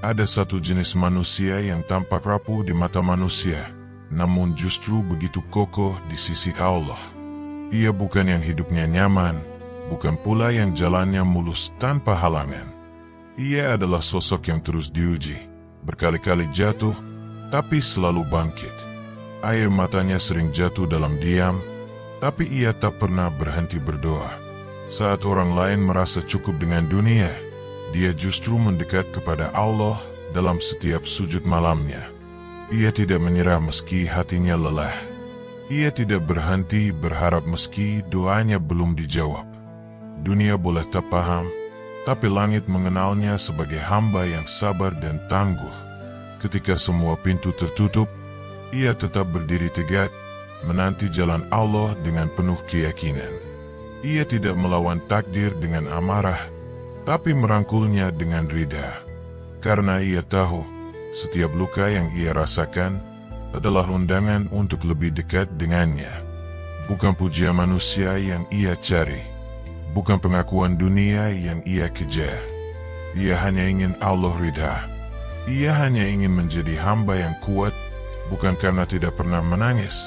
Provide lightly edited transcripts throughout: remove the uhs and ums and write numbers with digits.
Ada satu jenis manusia yang tampak rapuh di mata manusia, namun justru begitu kokoh di sisi Allah. Ia bukan yang hidupnya nyaman, bukan pula yang jalannya mulus tanpa halangan. Ia adalah sosok yang terus diuji, berkali-kali jatuh, tapi selalu bangkit. Air matanya sering jatuh dalam diam, tapi ia tak pernah berhenti berdoa. Saat orang lain merasa cukup dengan dunia, dia justru mendekat kepada Allah dalam setiap sujud malamnya. Ia tidak menyerah meski hatinya lelah. Ia tidak berhenti berharap meski doanya belum dijawab. Dunia boleh tak paham, tapi langit mengenalnya sebagai hamba yang sabar dan tangguh. Ketika semua pintu tertutup, ia tetap berdiri tegak, menanti jalan Allah dengan penuh keyakinan. Ia tidak melawan takdir dengan amarah, tapi merangkulnya dengan rida. Karena ia tahu, setiap luka yang ia rasakan adalah undangan untuk lebih dekat dengannya. Bukan pujian manusia yang ia cari, bukan pengakuan dunia yang ia kejar. Ia hanya ingin Allah ridha. Ia hanya ingin menjadi hamba yang kuat, bukan karena tidak pernah menangis,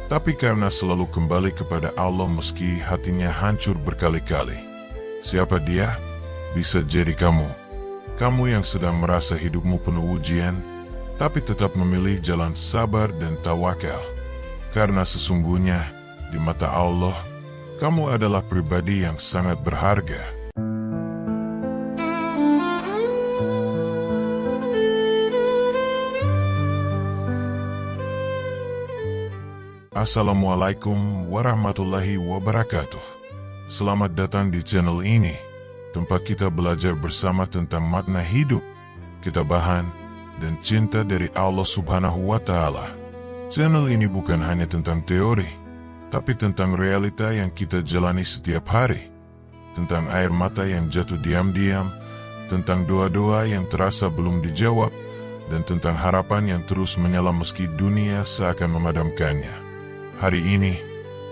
tapi karena selalu kembali kepada Allah meski hatinya hancur berkali-kali. Siapa dia? Bisa jadi kamu. Kamu yang sedang merasa hidupmu penuh ujian, tapi tetap memilih jalan sabar dan tawakal. Karena sesungguhnya, di mata Allah, kamu adalah pribadi yang sangat berharga. Assalamualaikum warahmatullahi wabarakatuh. Selamat datang di channel ini, tempat kita belajar bersama tentang makna hidup, ketabahan, dan cinta dari Allah Subhanahu wa Ta'ala. Channel ini bukan hanya tentang teori, tapi tentang realita yang kita jalani setiap hari, tentang air mata yang jatuh diam-diam, tentang doa-doa yang terasa belum dijawab, dan tentang harapan yang terus menyala meski dunia seakan memadamkannya. Hari ini,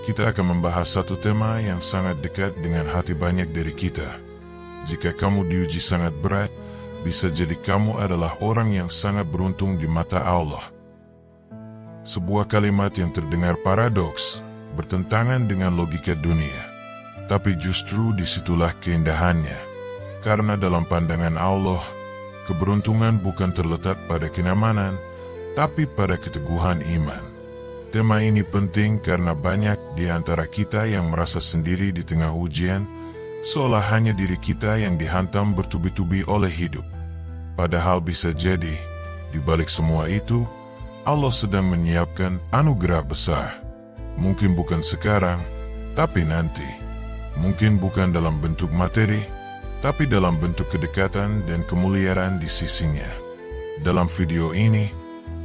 kita akan membahas satu tema yang sangat dekat dengan hati banyak dari kita. Jika kamu diuji sangat berat, bisa jadi kamu adalah orang yang sangat beruntung di mata Allah. Sebuah kalimat yang terdengar paradoks, bertentangan dengan logika dunia. Tapi justru disitulah keindahannya. Karena dalam pandangan Allah, keberuntungan bukan terletak pada kenyamanan, tapi pada keteguhan iman. Tema ini penting karena banyak di antara kita yang merasa sendiri di tengah ujian, seolah hanya diri kita yang dihantam bertubi-tubi oleh hidup. Padahal bisa jadi, di balik semua itu, Allah sedang menyiapkan anugerah besar. Mungkin bukan sekarang, tapi nanti. Mungkin bukan dalam bentuk materi, tapi dalam bentuk kedekatan dan kemuliaan di sisinya. Dalam video ini,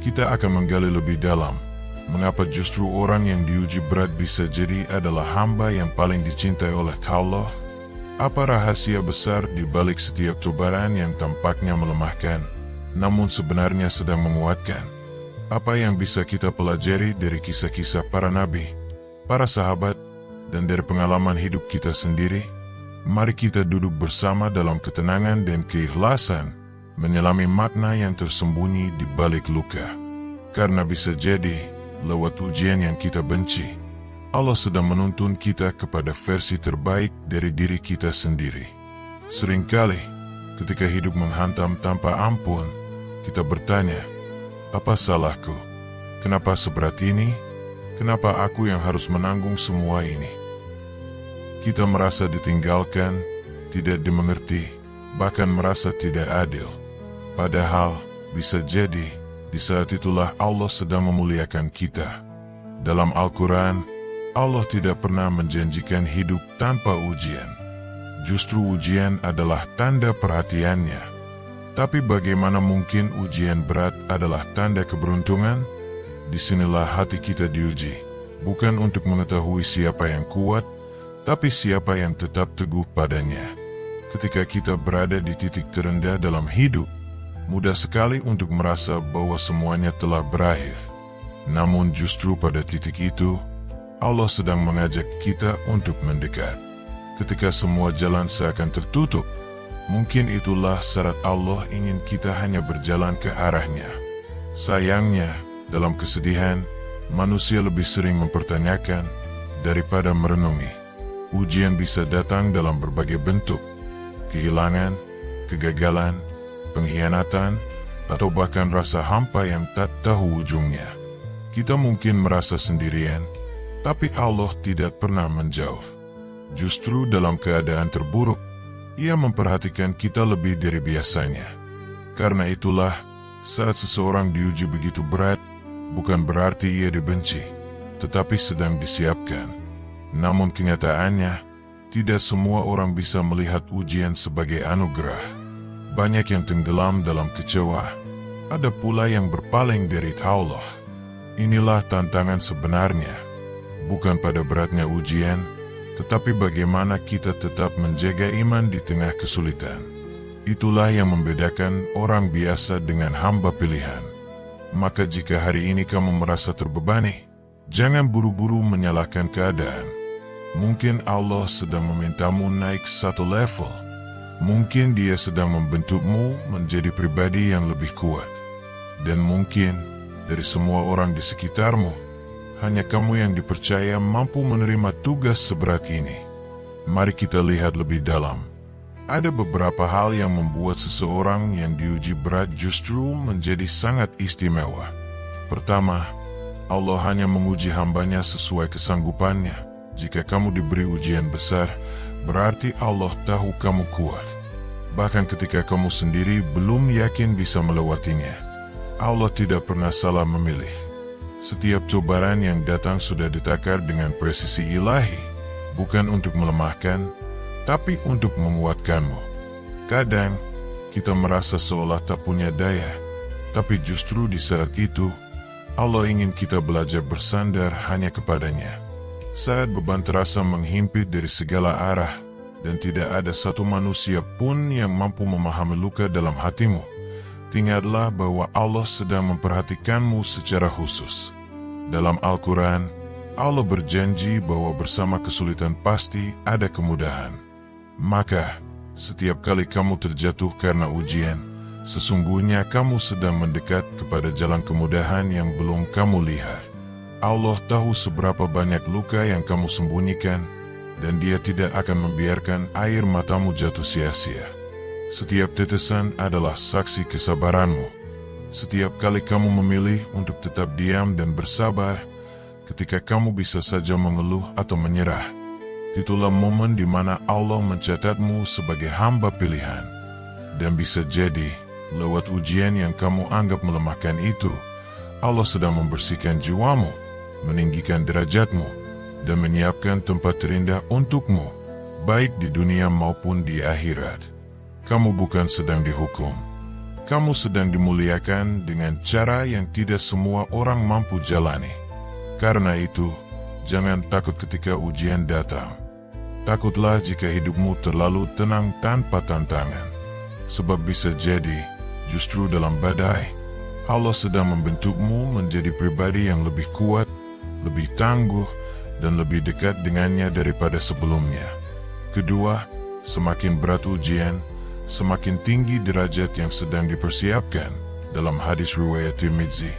kita akan menggali lebih dalam mengapa justru orang yang diuji berat bisa jadi adalah hamba yang paling dicintai oleh Allah. Apa rahasia besar di balik setiap cobaan yang tampaknya melemahkan, namun sebenarnya sedang menguatkan? Apa yang bisa kita pelajari dari kisah-kisah para nabi, para sahabat, dan dari pengalaman hidup kita sendiri? Mari kita duduk bersama dalam ketenangan dan keikhlasan, menyelami makna yang tersembunyi di balik luka. Karena bisa jadi, lewat ujian yang kita benci, Allah sedang menuntun kita kepada versi terbaik dari diri kita sendiri. Seringkali, ketika hidup menghantam tanpa ampun, kita bertanya, apa salahku? Kenapa seberat ini? Kenapa aku yang harus menanggung semua ini? Kita merasa ditinggalkan, tidak dimengerti, bahkan merasa tidak adil. Padahal, bisa jadi, di saat itulah Allah sedang memuliakan kita. Dalam Al-Quran, Allah tidak pernah menjanjikan hidup tanpa ujian. Justru ujian adalah tanda perhatiannya. Tapi bagaimana mungkin ujian berat adalah tanda keberuntungan? Disinilah hati kita diuji, bukan untuk mengetahui siapa yang kuat, tapi siapa yang tetap teguh padanya. Ketika kita berada di titik terendah dalam hidup, mudah sekali untuk merasa bahwa semuanya telah berakhir. Namun justru pada titik itu, Allah sedang mengajak kita untuk mendekat. Ketika semua jalan seakan tertutup, Mungkin itulah syarat Allah ingin kita hanya berjalan ke arahnya. Sayangnya, dalam kesedihan, manusia lebih sering mempertanyakan daripada merenungi. Ujian bisa datang dalam berbagai bentuk: kehilangan, kegagalan, pengkhianatan, atau bahkan rasa hampa yang tak tahu ujungnya. Kita mungkin merasa sendirian, tapi Allah tidak pernah menjauh. Justru dalam keadaan terburuk, Ia memperhatikan kita lebih dari biasanya. Karena itulah, saat seseorang diuji begitu berat, bukan berarti ia dibenci, tetapi sedang disiapkan. Namun kenyataannya, tidak semua orang bisa melihat ujian sebagai anugerah. Banyak yang tenggelam dalam kecewa, ada pula yang berpaling dari Allah. Inilah tantangan sebenarnya, bukan pada beratnya ujian, tetapi bagaimana kita tetap menjaga iman di tengah kesulitan. Itulah yang membedakan orang biasa dengan hamba pilihan. Maka jika hari ini kamu merasa terbebani, jangan buru-buru menyalahkan keadaan. Mungkin Allah sedang memintamu naik satu level. Mungkin Dia sedang membentukmu menjadi pribadi yang lebih kuat. Dan mungkin dari semua orang di sekitarmu, hanya kamu yang dipercaya mampu menerima tugas seberat ini. Mari kita lihat lebih dalam. Ada beberapa hal yang membuat seseorang yang diuji berat justru menjadi sangat istimewa. Pertama, Allah hanya menguji hambanya sesuai kesanggupannya. Jika kamu diberi ujian besar, berarti Allah tahu kamu kuat. Bahkan ketika kamu sendiri belum yakin bisa melewatinya, Allah tidak pernah salah memilih. Setiap cobaan yang datang sudah ditakar dengan presisi ilahi, bukan untuk melemahkan, tapi untuk menguatkanmu. Kadang, kita merasa seolah tak punya daya, tapi justru di saat itu, Allah ingin kita belajar bersandar hanya kepadanya. Saat beban terasa menghimpit dari segala arah, dan tidak ada satu manusia pun yang mampu memahami luka dalam hatimu, ingatlah bahwa Allah sedang memperhatikanmu secara khusus. Dalam Al-Quran, Allah berjanji bahwa bersama kesulitan pasti ada kemudahan. Maka, setiap kali kamu terjatuh karena ujian, sesungguhnya kamu sedang mendekat kepada jalan kemudahan yang belum kamu lihat. Allah tahu seberapa banyak luka yang kamu sembunyikan, dan Dia tidak akan membiarkan air matamu jatuh sia-sia. Setiap tetesan adalah saksi kesabaranmu. Setiap kali kamu memilih untuk tetap diam dan bersabar, ketika kamu bisa saja mengeluh atau menyerah, itulah momen di mana Allah mencatatmu sebagai hamba pilihan. Dan bisa jadi, lewat ujian yang kamu anggap melemahkan itu, Allah sedang membersihkan jiwamu, meninggikan derajatmu, dan menyiapkan tempat terindah untukmu, baik di dunia maupun di akhirat. Kamu bukan sedang dihukum. Kamu sedang dimuliakan dengan cara yang tidak semua orang mampu jalani. Karena itu, jangan takut ketika ujian datang. Takutlah jika hidupmu terlalu tenang tanpa tantangan. Sebab bisa jadi, justru dalam badai, Allah sedang membentukmu menjadi pribadi yang lebih kuat, lebih tangguh, dan lebih dekat dengannya daripada sebelumnya. Kedua, semakin berat ujian, semakin tinggi derajat yang sedang dipersiapkan. Dalam hadis riwayat Tirmidzi,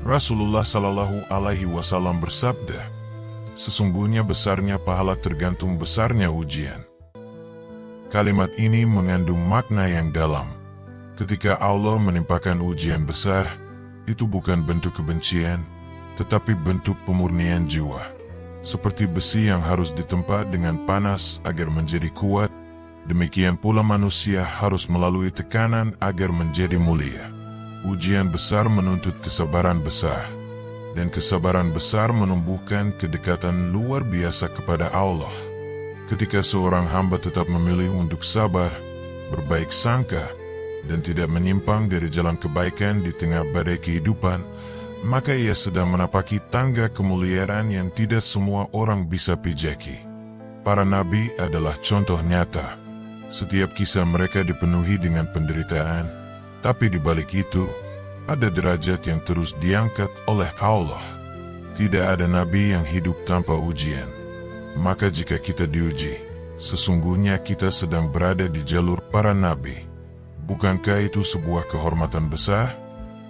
Rasulullah Shallallahu Alaihi Wasallam bersabda, "Sesungguhnya besarnya pahala tergantung besarnya ujian." Kalimat ini mengandung makna yang dalam. Ketika Allah menimpakan ujian besar, itu bukan bentuk kebencian, tetapi bentuk pemurnian jiwa. Seperti besi yang harus ditempa dengan panas agar menjadi kuat, demikian pula manusia harus melalui tekanan agar menjadi mulia. Ujian besar menuntut kesabaran besar, dan kesabaran besar menumbuhkan kedekatan luar biasa kepada Allah. Ketika seorang hamba tetap memilih untuk sabar, berbaik sangka, dan tidak menyimpang dari jalan kebaikan di tengah badai kehidupan, maka ia sedang menapaki tangga kemuliaan yang tidak semua orang bisa pijaki. Para nabi adalah contoh nyata. Setiap kisah mereka dipenuhi dengan penderitaan, tapi di balik itu, ada derajat yang terus diangkat oleh Allah. Tidak ada nabi yang hidup tanpa ujian. Maka jika kita diuji, Sesungguhnya kita sedang berada di jalur para nabi. Bukankah itu sebuah kehormatan besar?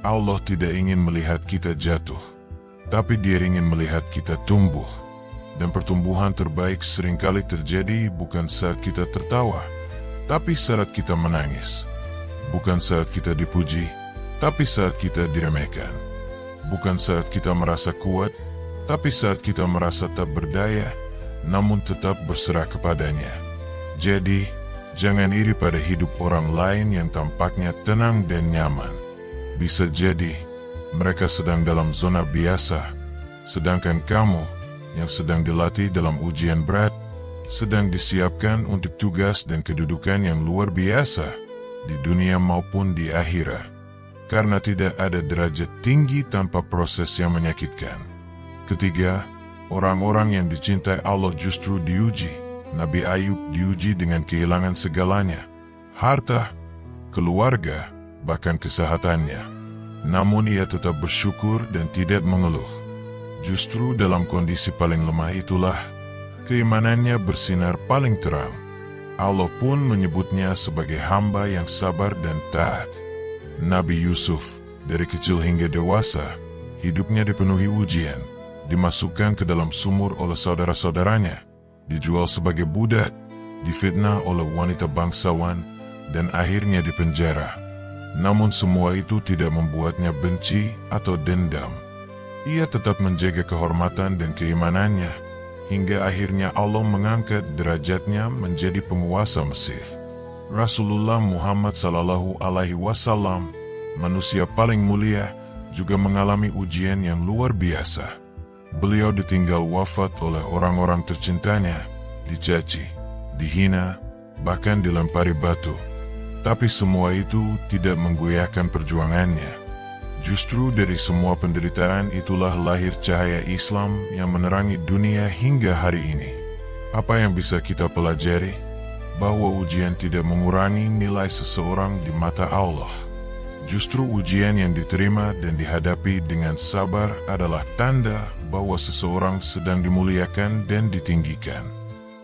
Allah tidak ingin melihat kita jatuh, tapi Dia ingin melihat kita tumbuh. Dan pertumbuhan terbaik seringkali terjadi bukan saat kita tertawa, tapi saat kita menangis. Bukan saat kita dipuji, tapi saat kita diremehkan. Bukan saat kita merasa kuat, tapi saat kita merasa tak berdaya, namun tetap berserah kepadanya. Jadi, jangan iri pada hidup orang lain yang tampaknya tenang dan nyaman. Bisa jadi, mereka sedang dalam zona biasa, sedangkan kamu yang sedang dilatih dalam ujian berat, sedang disiapkan untuk tugas dan kedudukan yang luar biasa di dunia maupun di akhirat. Karena tidak ada derajat tinggi tanpa proses yang menyakitkan. Ketiga, orang-orang yang dicintai Allah justru diuji. Nabi Ayub diuji dengan kehilangan segalanya, harta, keluarga, bahkan kesehatannya. Namun ia tetap bersyukur dan tidak mengeluh. Justru dalam kondisi paling lemah itulah keimanannya bersinar paling terang. Allah pun menyebutnya sebagai hamba yang sabar dan taat. Nabi Yusuf, dari kecil hingga dewasa, hidupnya dipenuhi ujian, dimasukkan ke dalam sumur oleh saudara-saudaranya, dijual sebagai budak, difitnah oleh wanita bangsawan, dan akhirnya dipenjara. Namun semua itu tidak membuatnya benci atau dendam. Ia tetap menjaga kehormatan dan keimanannya, hingga akhirnya Allah mengangkat derajatnya menjadi penguasa Mesir. Rasulullah Muhammad SAW, manusia paling mulia, juga mengalami ujian yang luar biasa. Beliau ditinggal wafat oleh orang-orang tercintanya, dicaci, dihina, bahkan dilempari batu. Tapi semua itu tidak menggoyahkan perjuangannya. Justru dari semua penderitaan itulah lahir cahaya Islam yang menerangi dunia hingga hari ini. Apa yang bisa kita pelajari? Bahwa ujian tidak mengurangi nilai seseorang di mata Allah. Justru ujian yang diterima dan dihadapi dengan sabar adalah tanda bahwa seseorang sedang dimuliakan dan ditinggikan.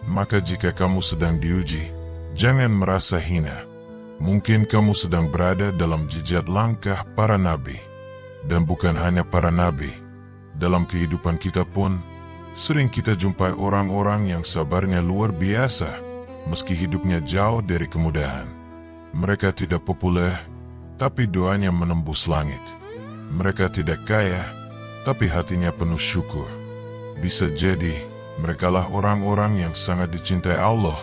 Maka jika kamu sedang diuji, jangan merasa hina. Mungkin kamu sedang berada dalam jejak langkah para nabi. Dan bukan hanya para nabi, dalam kehidupan kita pun, sering kita jumpai orang-orang yang sabarnya luar biasa, meski hidupnya jauh dari kemudahan. Mereka tidak populer, tapi doanya menembus langit. Mereka tidak kaya, tapi hatinya penuh syukur. Bisa jadi, merekalah orang-orang yang sangat dicintai Allah,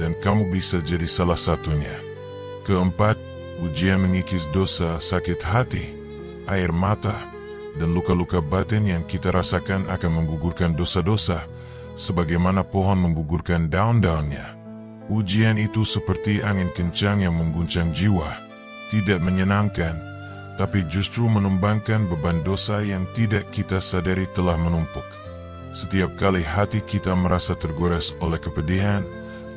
dan kamu bisa jadi salah satunya. Keempat, ujian mengikis dosa, sakit hati, air mata, dan luka-luka batin yang kita rasakan akan menggugurkan dosa-dosa, sebagaimana pohon menggugurkan daun-daunnya. Ujian itu seperti angin kencang yang mengguncang jiwa, tidak menyenangkan, tapi justru menumbangkan beban dosa yang tidak kita sadari telah menumpuk. Setiap kali hati kita merasa tergores oleh kepedihan,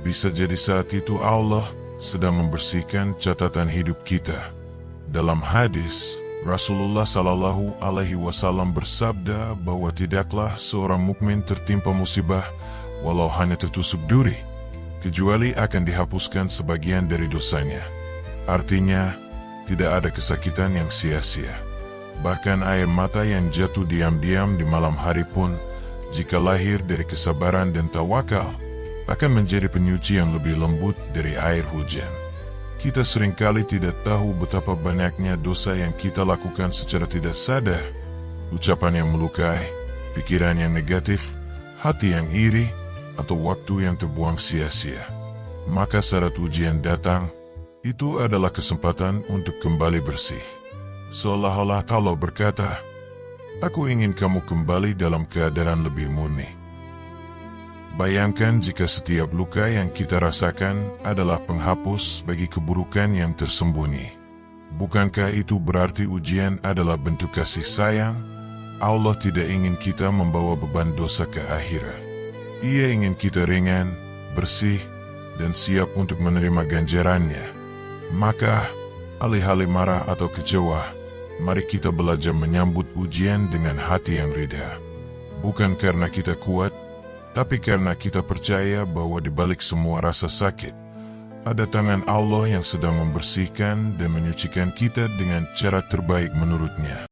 bisa jadi saat itu Allah sedang membersihkan catatan hidup kita. Dalam hadis, Rasulullah SAW bersabda bahwa tidaklah seorang mukmin tertimpa musibah walau hanya tertusuk duri, kecuali akan dihapuskan sebagian dari dosanya. Artinya, tidak ada kesakitan yang sia-sia. Bahkan air mata yang jatuh diam-diam di malam hari pun, jika lahir dari kesabaran dan tawakal, akan menjadi penyuci yang lebih lembut dari air hujan. Kita seringkali tidak tahu betapa banyaknya dosa yang kita lakukan secara tidak sadar. Ucapan yang melukai, pikiran yang negatif, hati yang iri, atau waktu yang terbuang sia-sia. Maka saat ujian datang, itu adalah kesempatan untuk kembali bersih. Seolah-olah Allah berkata, "Aku ingin kamu kembali dalam keadaan lebih murni." Bayangkan jika setiap luka yang kita rasakan adalah penghapus bagi keburukan yang tersembunyi. Bukankah itu berarti ujian adalah bentuk kasih sayang? Allah tidak ingin kita membawa beban dosa ke akhirat. Ia ingin kita ringan, bersih, dan siap untuk menerima ganjarannya. Maka, alih-alih marah atau kecewa, mari kita belajar menyambut ujian dengan hati yang reda. Bukan karena kita kuat, Tapi karena kita percaya bahwa di balik semua rasa sakit, ada tangan Allah yang sedang membersihkan dan menyucikan kita dengan cara terbaik menurutnya.